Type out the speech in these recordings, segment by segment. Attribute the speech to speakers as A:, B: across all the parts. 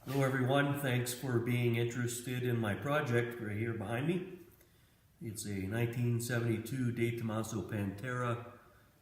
A: Hello everyone, thanks for being interested in my project right here behind me. It's a 1972 DeTomaso Pantera,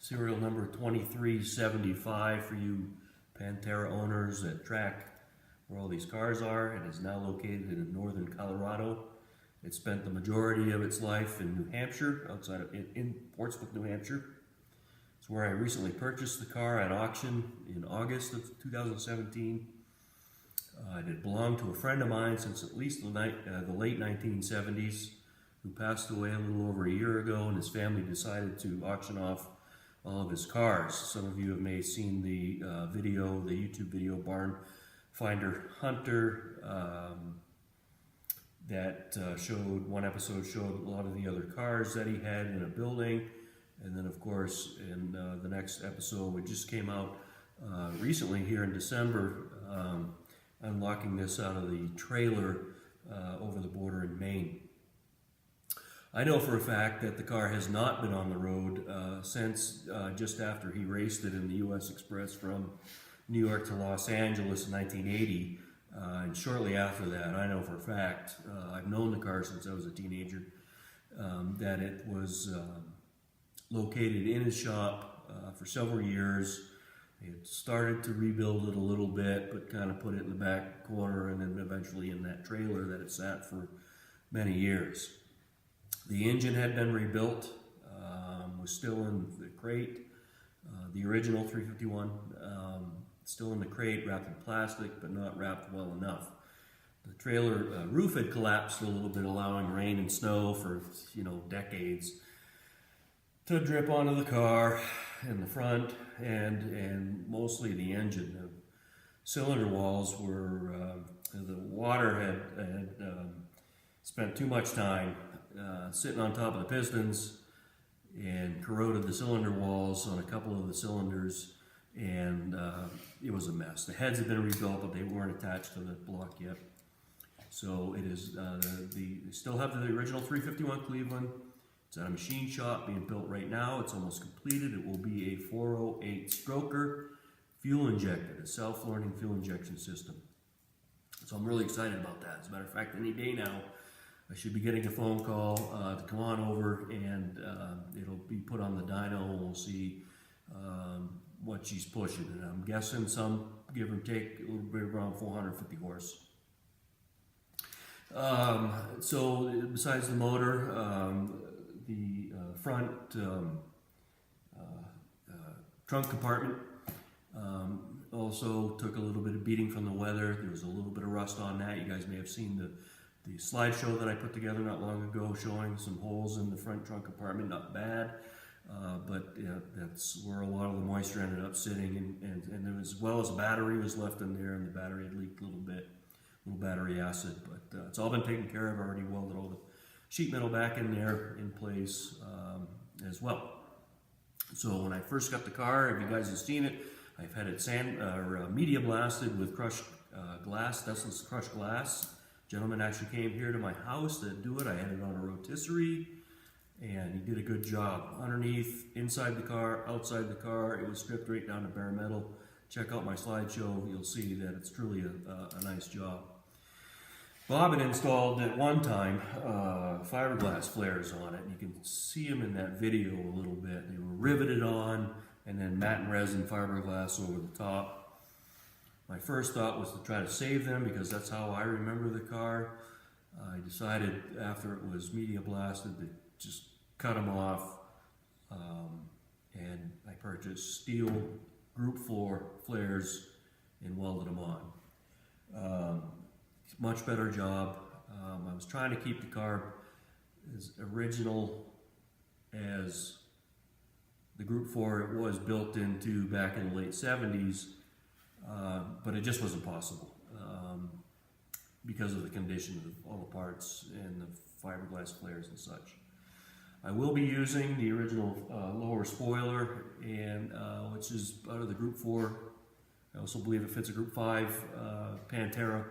A: serial number 2375 for you Pantera owners that track where all these cars are. It is now located in northern Colorado. It spent the majority of its life in New Hampshire, in Portsmouth, New Hampshire. It's where I recently purchased the car at auction in August of 2017. It had belonged to a friend of mine since at least the late 1970s, who passed away a little over a year ago, and his family decided to auction off all of his cars. Some of you may have seen the YouTube video, Barn Finder Hunter, that one episode showed a lot of the other cars that he had in a building. And then, of course, in the next episode, which just came out recently here in December, unlocking this out of the trailer over the border in Maine. I know for a fact that the car has not been on the road since just after he raced it in the U.S. Express from New York to Los Angeles in 1980. And shortly after that, I know for a fact, I've known the car since I was a teenager, that it was located in his shop for several years. They had started to rebuild it a little bit, but kind of put it in the back corner and then eventually in that trailer that it sat for many years. The engine had been rebuilt, was still in the crate. The original 351, still in the crate, wrapped in plastic, but not wrapped well enough. The trailer roof had collapsed a little bit, allowing rain and snow for, decades to drip onto the car in the front and mostly the engine. The cylinder walls were, the water had spent too much time sitting on top of the pistons and corroded the cylinder walls on a couple of the cylinders, and it was a mess. The heads had been rebuilt, but they weren't attached to the block yet. So it is, they still have the original 351 Cleveland. It's at a machine shop being built right now. It's almost completed. It will be a 408 stroker, fuel injected, a self-learning fuel injection system. So I'm really excited about that. As a matter of fact, any day now, I should be getting a phone call to come on over, and it'll be put on the dyno, and we'll see what she's pushing. And I'm guessing some, give or take, a little bit around 450 horse. So besides the motor, the front trunk compartment also took a little bit of beating from the weather. There was a little bit of rust on that. You guys may have seen the slideshow that I put together not long ago showing some holes in the front trunk compartment. Not bad, but that's where a lot of the moisture ended up sitting, and there was, as well as a battery was left in there, and the battery had leaked a little bit, little battery acid, but it's all been taken care of. I already welded all the sheet metal back in there in place as well. So when I first got the car, if you guys have seen it, I've had it media blasted with crushed glass, dustless crushed glass. Gentleman actually came here to my house to do it. I had it on a rotisserie, and he did a good job. Underneath, inside the car, outside the car, it was stripped right down to bare metal. Check out my slideshow. You'll see that it's truly a nice job. Bob had installed at one time fiberglass flares on it. You can see them in that video a little bit. They were riveted on, and then matte and resin fiberglass over the top. My first thought was to try to save them because that's how I remember the car. I decided after it was media blasted to just cut them off, and I purchased steel Group 4 flares and welded them on. Much better job. I was trying to keep the car as original as the Group 4 it was built into back in the late 70s, but it just wasn't possible because of the condition of all the parts and the fiberglass flares and such. I will be using the original lower spoiler, and which is out of the Group 4. I also believe it fits a Group 5 Pantera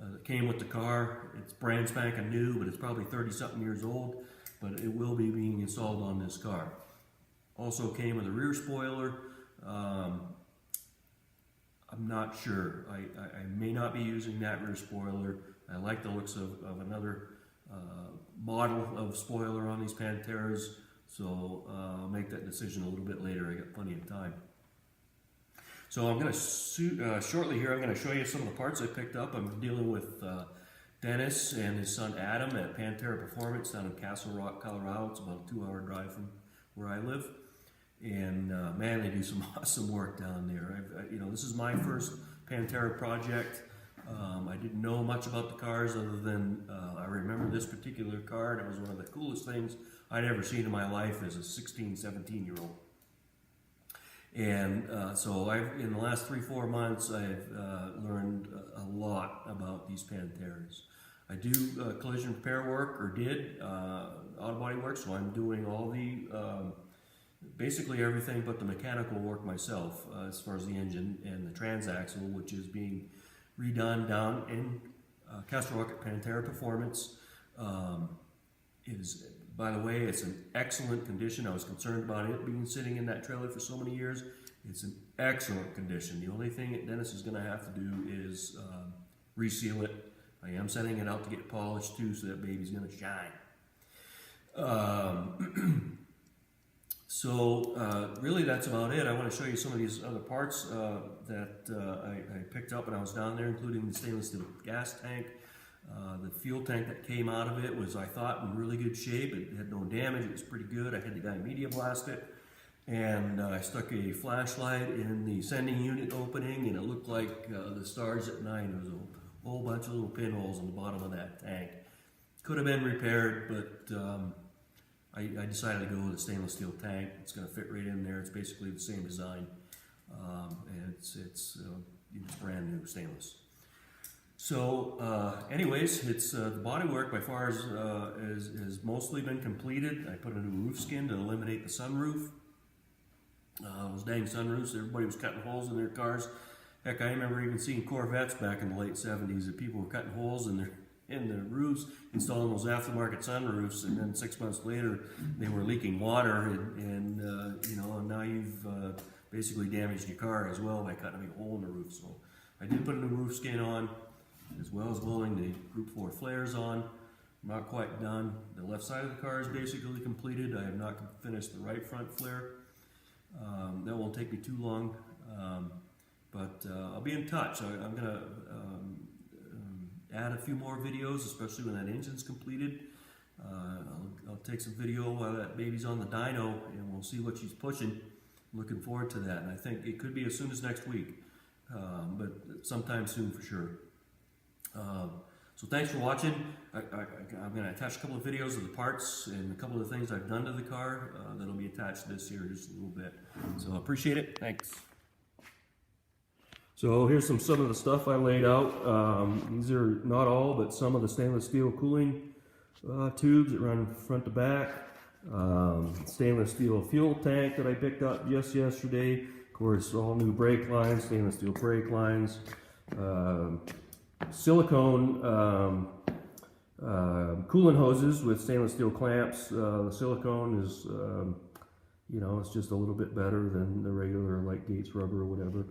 A: that came with the car. It's brand spanking new, but it's probably 30-something years old, but it will be being installed on this car. Also came with a rear spoiler. I'm not sure. I may not be using that rear spoiler. I like the looks of another model of spoiler on these Panteras, so I'll make that decision a little bit later. I got plenty of time. So I'm going to shortly here, I'm going to show you some of the parts I picked up. I'm dealing with Dennis and his son Adam at Pantera Performance down in Castle Rock, Colorado. It's about a 2-hour drive from where I live. And man, they do some awesome work down there. This is my first Pantera project. I didn't know much about the cars other than I remember this particular car, and it was one of the coolest things I'd ever seen in my life as a 16, 17-year-old. And so in the last 3-4 months, I've learned a lot about these Panteras. I do collision repair work, or did auto body work, so I'm doing all the basically everything but the mechanical work myself, as far as the engine and the transaxle, which is being redone down in Castle Rock at Pantera Performance. By the way, it's in excellent condition. I was concerned about it being sitting in that trailer for so many years. It's in excellent condition. The only thing that Dennis is going to have to do is reseal it. I am sending it out to get polished too, so that baby's going to shine. Really that's about it. I want to show you some of these other parts that I picked up when I was down there, including the stainless steel gas tank. The fuel tank that came out of it was, I thought, in really good shape. It had no damage. It was pretty good. I had the guy media blast it, and I stuck a flashlight in the sending unit opening, and it looked like the stars at night. There was a whole bunch of little pinholes in the bottom of that tank. Could have been repaired, but I decided to go with a stainless steel tank. It's going to fit right in there. It's basically the same design, and it's brand new stainless. So, anyways, it's the bodywork by far has mostly been completed. I put a new roof skin to eliminate the sunroof. Those dang sunroofs, everybody was cutting holes in their cars. Heck, I remember even seeing Corvettes back in the late 70s that people were cutting holes in their roofs, installing those aftermarket sunroofs, and then 6 months later they were leaking water, and now you've basically damaged your car as well by cutting a big hole in the roof. So I did put a new roof skin on, as well as welding the Group 4 flares on. I'm not quite done. The left side of the car is basically completed. I have not finished the right front flare. That won't take me too long, but I'll be in touch. I'm going to add a few more videos, especially when that engine's completed. I'll take some video while that baby's on the dyno, and we'll see what she's pushing. Looking forward to that, and I think it could be as soon as next week, but sometime soon for sure. So thanks for watching. I'm going to attach a couple of videos of the parts and a couple of things I've done to the car that'll be attached this year just a little bit. So I appreciate it. Thanks. So here's some of the stuff I laid out. These are not all, but some of the stainless steel cooling tubes that run front to back. Stainless steel fuel tank that I picked up just yesterday. Of course, all new brake lines, stainless steel brake lines. Silicone coolant hoses with stainless steel clamps. The silicone is, it's just a little bit better than the regular light gates rubber or whatever.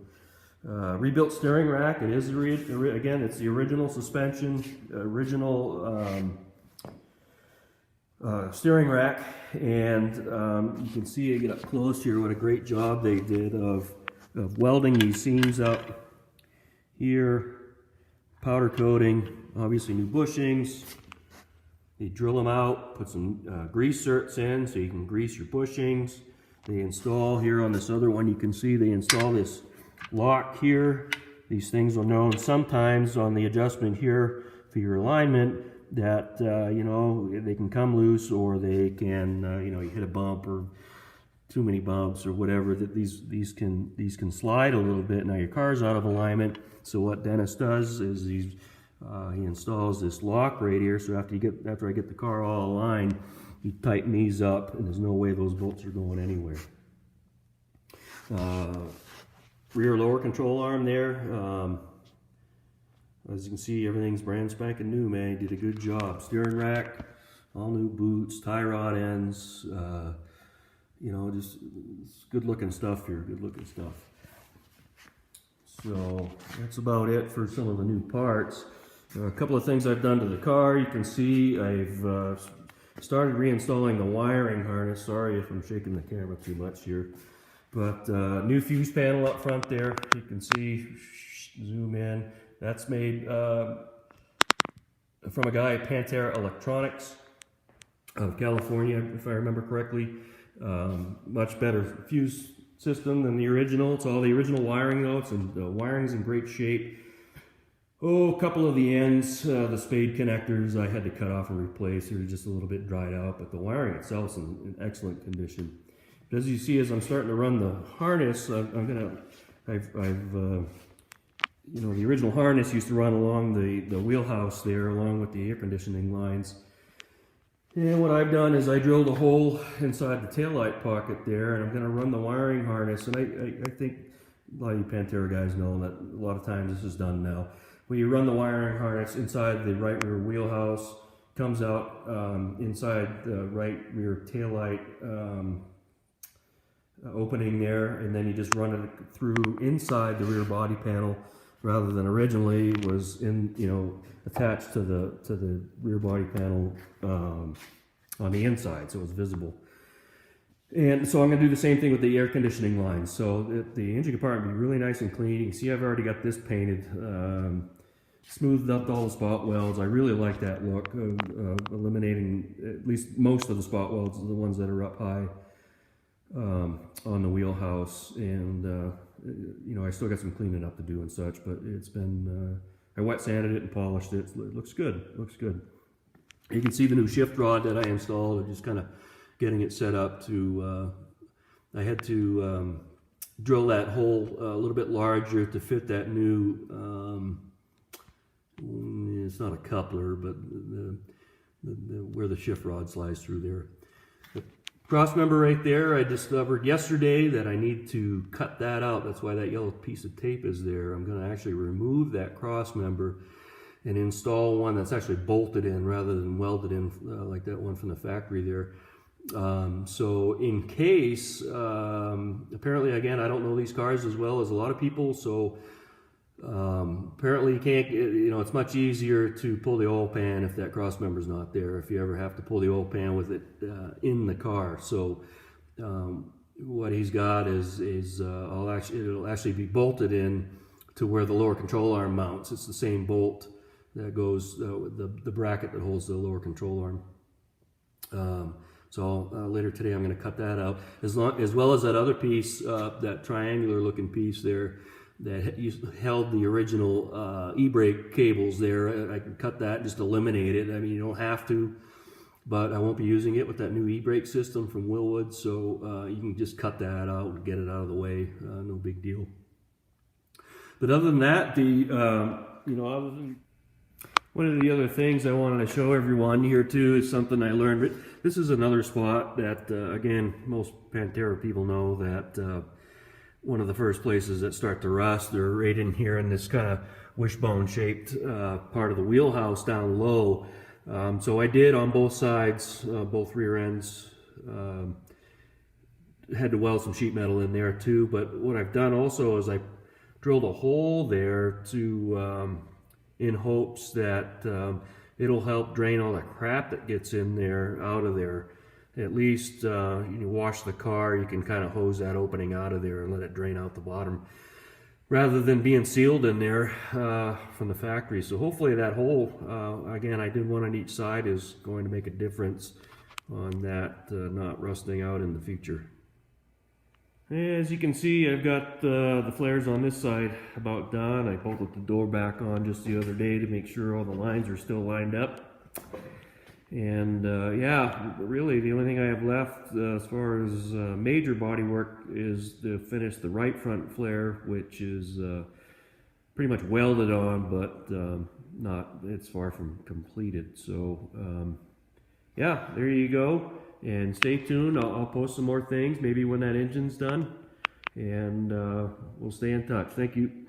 A: Rebuilt steering rack. It is again, it's the original suspension, original steering rack, and you can see it get up close here. What a great job they did of welding these seams up here. Powder coating, obviously new bushings. They drill them out, put some grease certs in so you can grease your bushings. They install here on this other one, you can see they install this lock here. These things are known sometimes on the adjustment here for your alignment that, they can come loose, or they can, you hit a bump or too many bumps or whatever, that these can slide a little bit. Now your car's out of alignment. So what Dennis does is he installs this lock right here. So after I get the car all aligned, he tighten these up, and there's no way those bolts are going anywhere. Rear lower control arm there. As you can see, everything's brand spanking new, man. He did a good job. Steering rack, all new boots, tie rod ends. Just good looking stuff here. Good looking stuff. So that's about it for some of the new parts. A couple of things I've done to the car. You can see I've started reinstalling the wiring harness. Sorry if I'm shaking the camera too much here. But new fuse panel up front there. You can see, zoom in. That's made from a guy at Pantera Electronics out of California, if I remember correctly. Much better fuse system than the original. It's all the original wiring though. The wiring's in great shape. Oh, a couple of the ends, the spade connectors, I had to cut off and replace. They're just a little bit dried out, but the wiring itself is in excellent condition. But as you see, as I'm starting to run the harness, you know, the original harness used to run along the wheelhouse there, along with the air conditioning lines. And what I've done is I drilled a hole inside the taillight pocket there, and I'm going to run the wiring harness. And I think a lot of you Pantera guys know that a lot of times this is done now. When you run the wiring harness inside the right rear wheelhouse, comes out inside the right rear taillight opening there, and then you just run it through inside the rear body panel, rather than originally was in, you know, attached to the rear body panel on the inside, so it was visible. And so I'm going to do the same thing with the air conditioning lines. So the engine compartment will be really nice and clean. You can see I've already got this painted, smoothed up all the spot welds. I really like that look, eliminating at least most of the spot welds, the ones that are up high on the wheelhouse. And you know, I still got some cleaning up to do and such, but it's been, I wet sanded it and polished it. It looks good, it looks good. You can see the new shift rod that I installed. I'm just kind of getting it set up to, I had to drill that hole a little bit larger to fit that new, it's not a coupler, but where the shift rod slides through there. The cross member right there, I discovered yesterday that I need to cut that out. That's why that yellow piece of tape is there. I'm going to actually remove that cross member and install one that's actually bolted in rather than welded in like that one from the factory there. So in case, apparently, again, I don't know these cars as well as a lot of people, so apparently you can't, you know, it's much easier to pull the oil pan if that cross member's not there, if you ever have to pull the oil pan with it in the car. So what he's got is it'll actually be bolted in to where the lower control arm mounts. It's the same bolt that goes, the bracket that holds the lower control arm. So later today I'm going to cut that out, as well as that other piece, that triangular looking piece there that held the original e-brake cables there. I can cut that, just eliminate it. I mean, you don't have to, but I won't be using it with that new e-brake system from Willwood, so you can just cut that out and get it out of the way. No big deal. But other than that, one of the other things I wanted to show everyone here too is something I learned. This is another spot that, again, most Pantera people know that one of the first places that start to rust, they're right in here in this kind of wishbone shaped part of the wheelhouse down low. So I did on both sides, both rear ends, had to weld some sheet metal in there too. But what I've done also is I drilled a hole there to in hopes that it'll help drain all the crap that gets in there out of there. At least you wash the car, you can kind of hose that opening out of there and let it drain out the bottom, rather than being sealed in there from the factory. So hopefully that hole, again, I did one on each side, is going to make a difference on that not rusting out in the future. As you can see, I've got the flares on this side about done. I bolted the door back on just the other day to make sure all the lines are still lined up. And yeah, really the only thing I have left as far as major body work is to finish the right front flare, which is pretty much welded on, but it's far from completed. So yeah, there you go. And stay tuned. I'll post some more things maybe when that engine's done, and we'll stay in touch. Thank you.